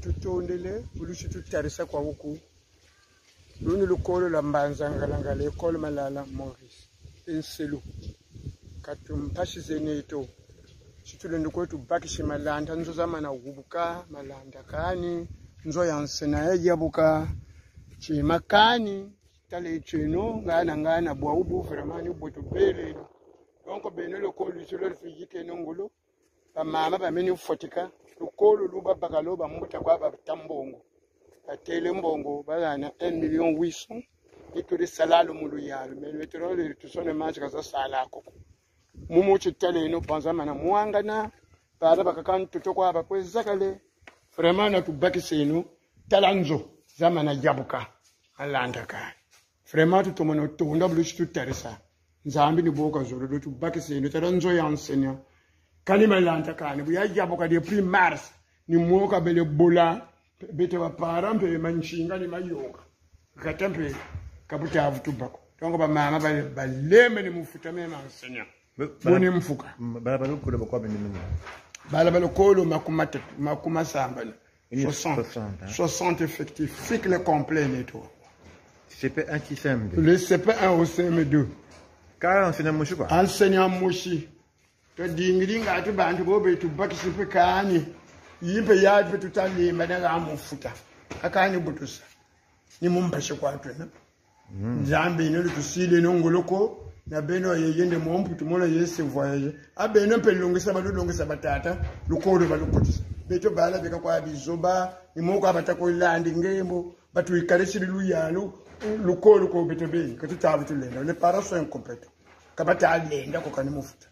tutondele ulushi tutarisa kwa huku luni lukolo la mbanzangalanga lekolo malala Maurice enselu katumpashi zeneto chitulende kwetu bakishe malanda nzo zamana gubuka malanda kani nzo yansena yabuka chimakani tale chino ngana bwa ubu vraiment boto bele donc bene lokolo chilo fijike nongolo bamama bameni ufotika lukolo luba bakaloba mbuta kwa batambongo atele mbongo balana 1,800,000 ituri salalo mulu yalo melwetrole tusone machi kaza salako mumu chitale ino banzama na muangana para bakakantu tokwa bakwezakale vraiment na tubakise ino talanzo zamana yabuka alanda kai vraiment tutomono tonda blushi tutarisa nzambi ni boka zolo tubakise ino talanzo yansenya kani malanda kani buya yabuka de prix mars ni moka bele bola bete wa parampe manchinga ni mayoka katampe kabuta avutubako tongo ba mama baleme ni mufuta mema nsenya boni mfuka balabalo kolo bakwa benimini balabalo kolo makuma samba 60 effectifs cycle complet neto CP1 qui CM2 le CP1 au CM2 car enseignant mushi quoi enseignant mushi to dingiringa atu bantu bobe tubaki sipe kani yimbe yadwe tutali madanga amufuta akani butusa ni mumpashe kwatwe na zambe ino tusile nongoloko na beno yeyende momputu mola yese voyage abeno pelongisa balongisa batata lukolo balukotisa beto bala beka kwa bizoba imoko abatako ilandi ngembo batu ikalesiri luyalo lukolo ko beto beni katutabu tulenda le paraso incompleto kabata alenda ko kani mufuta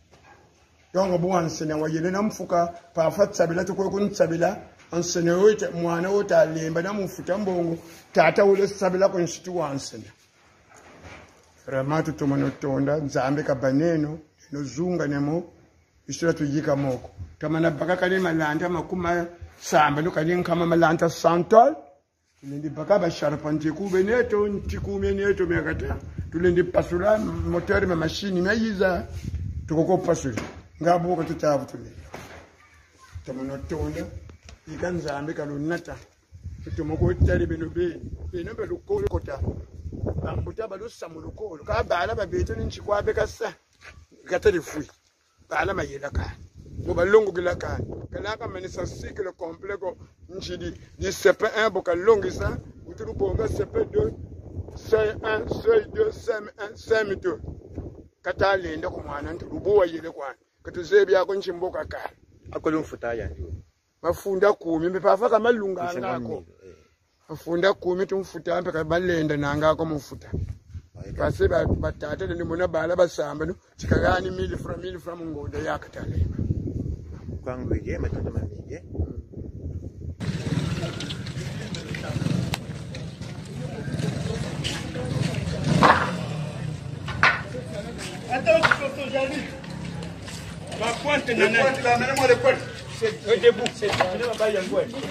donc bon enseignant wayele na mfuka pa fatsabila to ko kunsabila enseignant wote mwana wote alemba na mufuta mbongo tata ule sabila ko nshitu wa enseignant vraiment tutomono tonda nzambe kabaneno no zunga nemo isura tujika moko tamana baka kali malanda makuma samba no kali kama malanda santal tulendi baka ba sharpante ku beneto ntikume neto mekata tulendi pasula moteur ma machine mayiza tukoko pasula ngabo ko tutabu tulendi tomono tonda ikanzambe kalunata tutomoko tari beno beno belo kota bambuta balusa mulukolo ka bala babeto ninchikwabe kasa katari fui bala mayela ka no balongo gilaka kalaka manisa cycle complet ko nchidi di CP1 boka longisa uturu bonga CP2 C1 C2 CM1 CM2 katale ndako mwana ntubuwa yele kwa katuzebi yako nchimboka ka akolo mfuta ya ndio mafunda 10 mepafaka malunga ngako afunda 10 tumfuta ampe kabalenda nangako mufuta base batata ndi mona bala basamba no chikagani mili from ngoda yakatale kwangu ye metondo mamige attends Jali va pointe nana menez-moi les pointes. Debout, c'est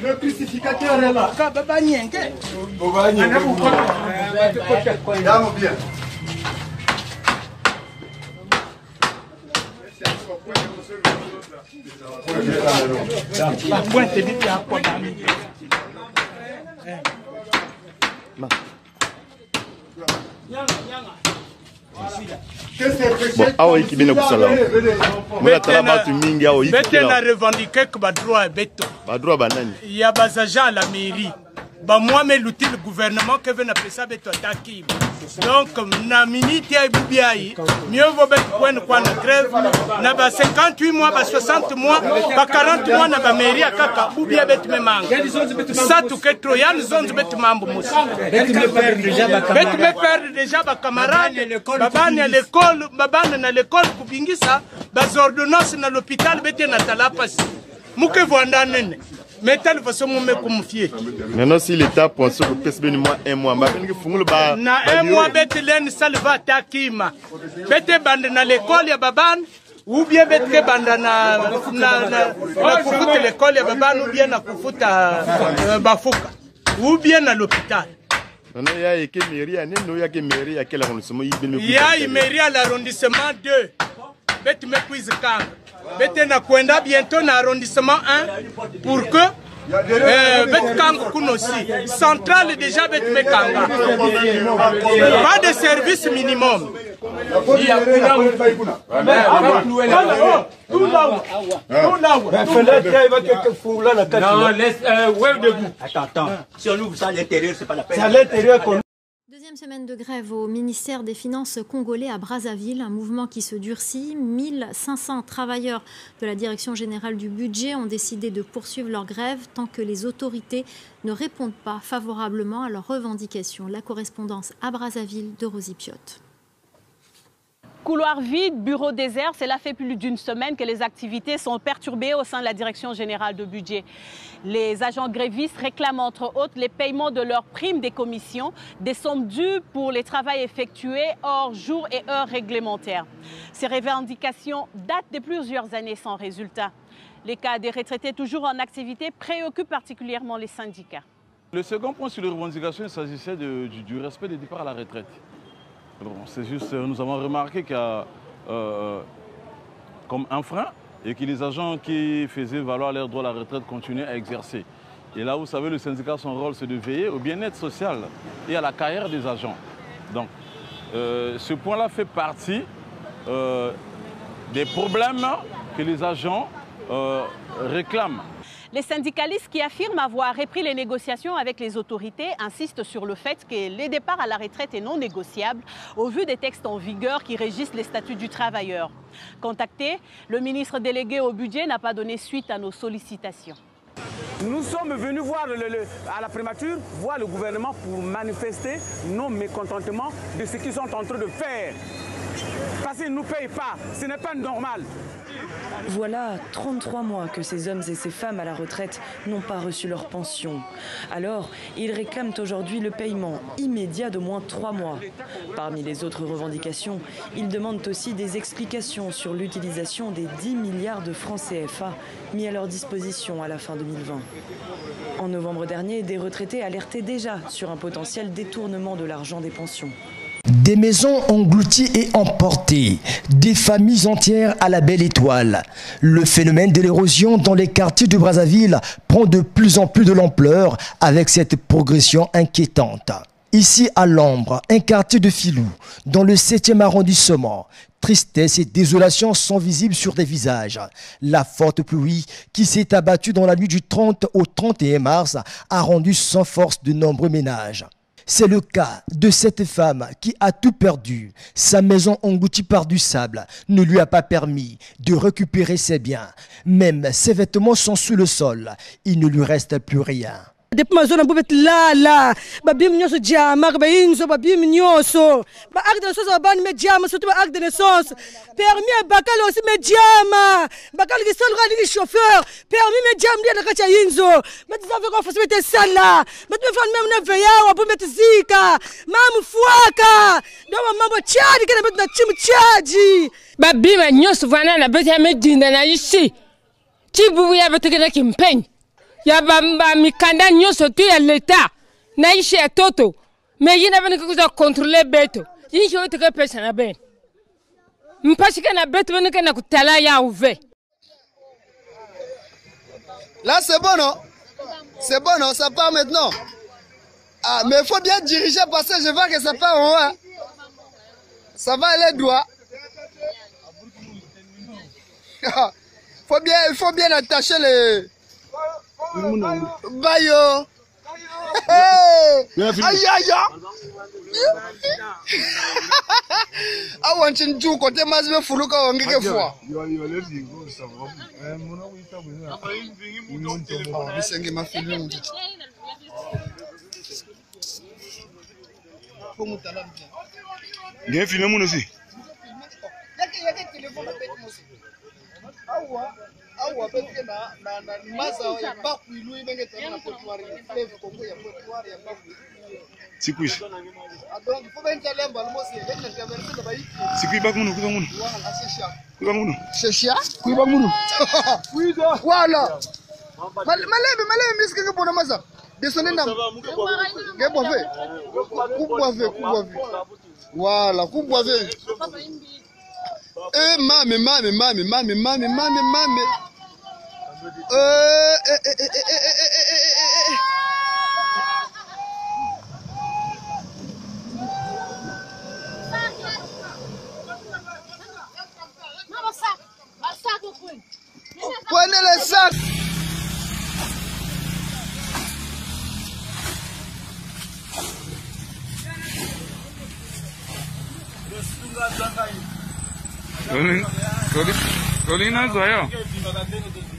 le crucificateur est là. Baba Nienke. Baba Nienke. Dame bien. La pointe est bien à quoi bon awo ikibine kusala mwana talaba tu mingi awo ikibine bete na revendiquer que ba droit beto ba droit banani ya bazaja à la mairie ba moi mais l'outil le gouvernement que veut appeler ça beto attaquer donc na minute ya bibiai mieux vaut beto point quoi na grève na ba 58 mois ba 60 mois ba 40 mois na ba mairie kaka bubia beto memanga ça tout que trop ya nous beto mambo musa beto me perdre déjà ba camarades babane à l'école babane na l'école kubingisa ba ordonnance na l'hôpital beto na talapasi muke voanda nene metal façon me confier maintenant si l'état pense que PSB moi un mois ba ngi fungulu ba na un mois beto len salva takima beto bande na l'école ya babane ou bien beto banda na kufuta l'école ya babane ou bien na kufuta bafuka ou bien na l'hôpital. Non, il y a que mairie, il y a que mairie, il y a que l'arrondissement. Il y a une mairie à l'arrondissement 2. Bête me puise quand. Bête na kwenda bientôt na arrondissement 1 pour que aussi. Centrale déjà avec Mekanga. Pas de service minimum. Attends. Si on ouvre ça à l'intérieur, c'est pas la peine. C'est à l'intérieur qu'on... Deuxième semaine de grève au ministère des Finances congolais à Brazzaville, un mouvement qui se durcit. 1500 travailleurs de la Direction générale du budget ont décidé de poursuivre leur grève tant que les autorités ne répondent pas favorablement à leurs revendications. La correspondance à Brazzaville de Rosie Piotte. Couloir vide, bureau désert, cela fait plus d'une semaine que les activités sont perturbées au sein de la Direction générale de budget. Les agents grévistes réclament entre autres les paiements de leurs primes des commissions, des sommes dues pour les travaux effectués hors jours et heures réglementaires. Ces revendications datent de plusieurs années sans résultat. Les cas des retraités toujours en activité préoccupent particulièrement les syndicats. Le second point sur les revendications, il s'agissait du respect des départs à la retraite. Bon, c'est juste, nous avons remarqué qu'il y a comme un frein et que les agents qui faisaient valoir leur droit à la retraite continuaient à exercer. Et là, vous savez, le syndicat, son rôle, c'est de veiller au bien-être social et à la carrière des agents. Donc, ce point-là fait partie des problèmes que les agents réclament. Les syndicalistes qui affirment avoir repris les négociations avec les autorités insistent sur le fait que les départs à la retraite est non négociable au vu des textes en vigueur qui régissent les statuts du travailleur. Contacté, le ministre délégué au budget n'a pas donné suite à nos sollicitations. Nous sommes venus voir à la primature, voir le gouvernement pour manifester nos mécontentements de ce qu'ils sont en train de faire. Parce qu'ils ne nous payent pas, ce n'est pas normal. Voilà 33 mois que ces hommes et ces femmes à la retraite n'ont pas reçu leur pension. Alors, ils réclament aujourd'hui le paiement immédiat d'au moins 3 mois. Parmi les autres revendications, ils demandent aussi des explications sur l'utilisation des 10 milliards de francs CFA mis à leur disposition à la fin 2020. En novembre dernier, des retraités alertaient déjà sur un potentiel détournement de l'argent des pensions. Des maisons englouties et emportées, des familles entières à la belle étoile. Le phénomène de l'érosion dans les quartiers de Brazzaville prend de plus en plus de l'ampleur avec cette progression inquiétante. Ici à l'Ambre, un quartier de Filou, dans le 7e arrondissement, tristesse et désolation sont visibles sur des visages. La forte pluie qui s'est abattue dans la nuit du 30 au 31 mars a rendu sans force de nombreux ménages. C'est le cas de cette femme qui a tout perdu. Sa maison engloutie par du sable ne lui a pas permis de récupérer ses biens. Même ses vêtements sont sous le sol. Il ne lui reste plus rien. Depuis ma zone bubet la babim nyoso jama ba inso babim nyoso ba acte de naissance ba me jama surtout ba acte de naissance permis bakal aussi me jama bakal qui seul radi chauffeur permis me jama dia kacha inzo mais tu savais qu'on faisait sala mais tu fais même na veya wa bu met zika mam fuaka do mambo chadi kana met na chim chadi babim nyoso vana na bete me dinda na ici ti bubu ya bete kana kimpeni ya bamba mikanda nyoso tu ya l'État na ishi ya toto mais yina bani kuza contrôler beto yinshi wote ka pesa na ben mpashika na beto bani kana kutala ya ouve. Là c'est bon non? C'est bon non, ça part maintenant. Ah mais il faut bien diriger parce que je vois que ça part en haut. Hein. Ça va aller droit. Il faut bien attacher les Bayo. Aïe aïe. I want to do côté mazbe fuluka wangeke fois. Bisenge mafili mu. Bien filmé mon aussi. Awa peke na maza ya baku ilu ibenge tena potwari fleve kongo ya potwari ya baku Sikuish donc faut ben talemba almosi ben na traverser da bayi Sikui baku munu kuba munu wala sesha kuba munu sesha kuba munu kuida wala malebe miske ke bona maza descendre na ke boive wala ku boive mame Prenez les sacs. Kolina zoyo.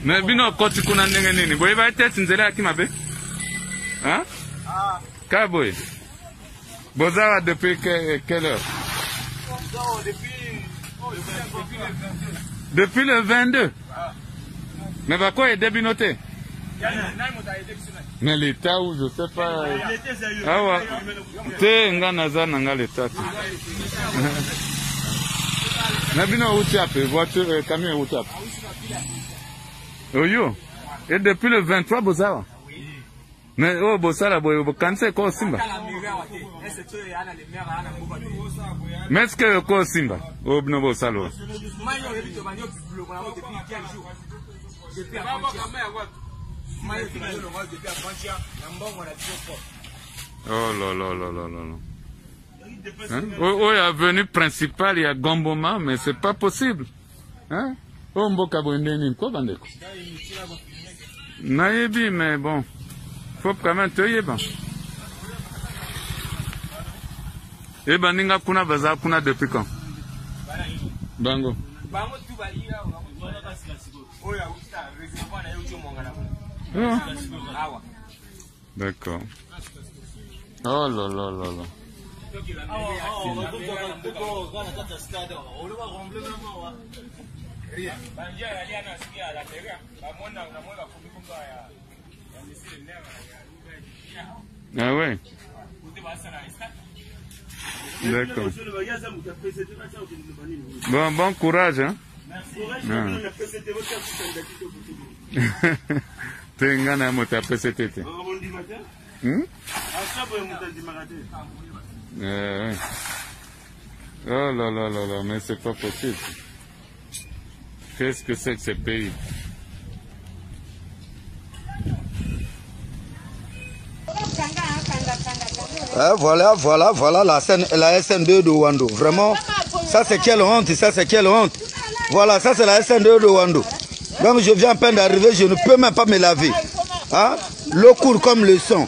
Mais bino koti kuna ndenge nini? Boy ba tete nzela kimabe? Hein? Kaboy. Bozara depuis quelle heure? Depuis le 22. Mais va quoi est débinoté? Mais l'État ou je sais pas. Ah ouais. T'es nganaza nanga l'État. Mais bino où tu as fait? Voiture, camion où tu as fait? Oh yo. Et depuis le 23 Bozara? Mais oh Bozara boy, quand c'est quoi Simba? Mais est-ce que quoi Simba? Oh bino Bozara. Oh là là là là là. Hein? Oh, il y a venu principal, il y a Gomboma, mais c'est pas possible. Hein? Oh, Mboka Bwendeni, quoi, Bandeko? Naïbi, mais bon. Faut quand même te yeba. Eh ben, Ninga Kuna Baza Kuna depuis quand? Bango. Oh. D'accord. Oh là là là là. Ah ouais. D'accord. Bon courage, hein. Tengana mota PCTT. Oh là là là là, mais c'est pas possible. Qu'est-ce que c'est que ce pays? Voilà la SN2 de Wando. Vraiment, ça c'est quelle honte, Voilà, ça c'est la SN2 de Wando. Donc je viens à peine d'arriver, je ne peux même pas me laver. Hein? L'eau court comme le sang.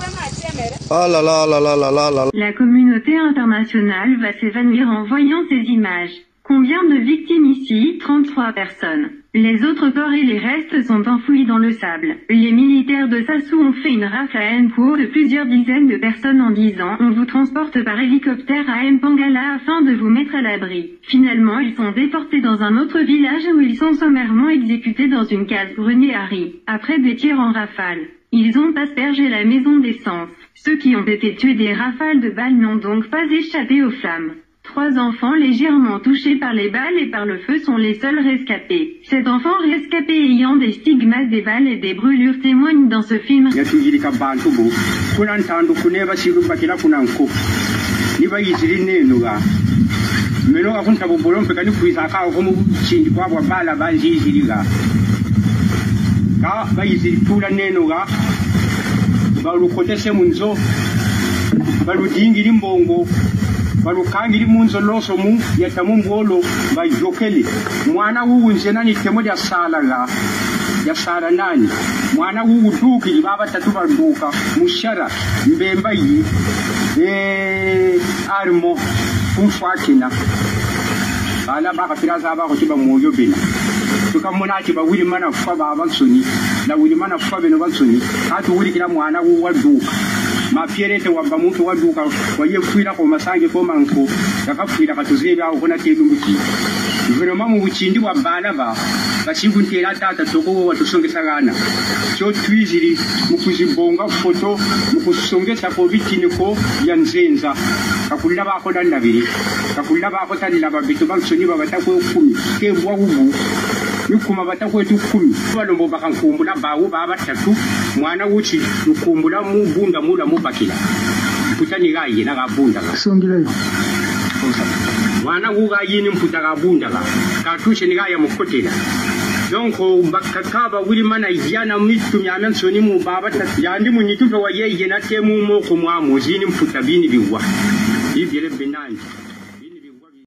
Oh là là là là là là là. La communauté internationale va s'évanouir en voyant ces images. Combien de victimes ici? 33 personnes. Les autres corps et les restes sont enfouis dans le sable. Les militaires de Sassou ont fait une rafle à Npo de plusieurs dizaines de personnes en disant « On vous transporte par hélicoptère à Mpangala afin de vous mettre à l'abri ». Finalement, ils sont déportés dans un autre village où ils sont sommairement exécutés dans une case grenier à riz. Après des tirs en rafale, ils ont aspergé la maison d'essence. Ceux qui ont été tués des rafales de balles n'ont donc pas échappé aux flammes. 3 enfants légèrement touchés par les balles et par le feu sont les seuls rescapés. Cet enfant rescapé ayant des stigmates des balles et des brûlures témoigne dans ce film. balukangiri munzo lonso mu yatamu ngolo bajokele mwana wuunze nani temo ya sala nani mwana wuuduki baba tatu banduka mushara mbemba yi armo kumfatina ala baka piraza bako tiba moyo bina tukamona ati bawili mana fa baba nsoni na wili mana fa beno bansoni hatu wili kila mwana wuwaduka mapierete wamba muntu waduka wayefuira ko masange ko manko yakafuira katuzibe aho kona tedumbuki vraiment mu bucindi wa bana ba bashinguntera tata toko watusongesagana cyo twiziri mu kuzibonga foto mu kusongesa ko bitini ko yanzenza kakulira bako dandabiri kakulira bako tadila babitu bansoni babatako 10 kebwa ubu yukuma batakwetu 10 balombo bakankumbula bawo baba 3 mwana wuchi nukumbula mu bunda mula mubakila putani gayi na gabunda songile mwana wuga yini mputa gabunda ka katushe ni gaya mukotela donc bakaka wili mana yana mitu nyamen soni mu baba ta yandi mu nitu fa waye yana temu mo ko mu amozini mfuta bini biwa ibire benani